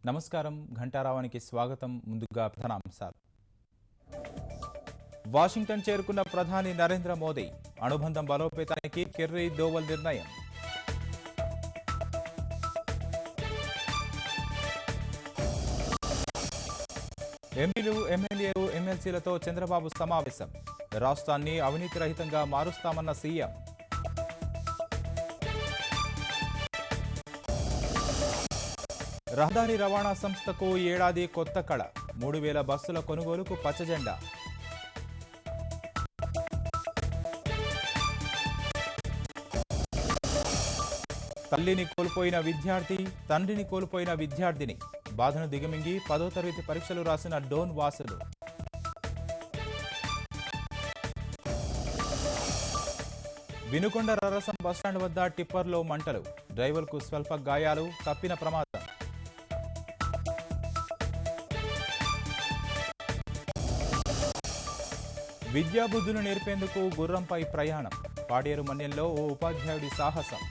నమస్కారం ఘంటారావానికి స్వాగతం. ముందుగా ప్రధానాంశాలు. వాషింగ్టన్ చేరుకున్న ప్రధాని నరేంద్ర మోదీ అనుబంధం బలోపేతానికి కెర్రీ దోవల్ నిర్ణయం. ఎంపీలు ఎమ్మెల్యేలు ఎమ్మెల్సీలతో చంద్రబాబు సమావేశం. రాష్ట్రాన్ని అవినీతి రహితంగా మారుస్తామన్న సీఎం. రహదారి రవాణా సంస్థకు ఏడాది కొత్త కళ. 3000 బస్సుల కొనుగోలుకు పచ్చజెండా. తల్లిని కోల్పోయిన విద్యార్థి, తండ్రిని కోల్పోయిన విద్యార్థిని బాధను దిగమింగి 10వ తరగతి పరీక్షలు రాసిన డోన్ వాసులు. వినుకొండ రరసం బస్టాండ్ వద్ద టిప్పర్లో మంటలు. డ్రైవర్కు స్వల్ప గాయాలు, తప్పిన ప్రమాదం. విద్యాబుద్ధులు నేర్పేందుకు గుర్రంపై ప్రయాణం. పాడేరు మన్యంలో ఓ ఉపాధ్యాయుడి సాహసం.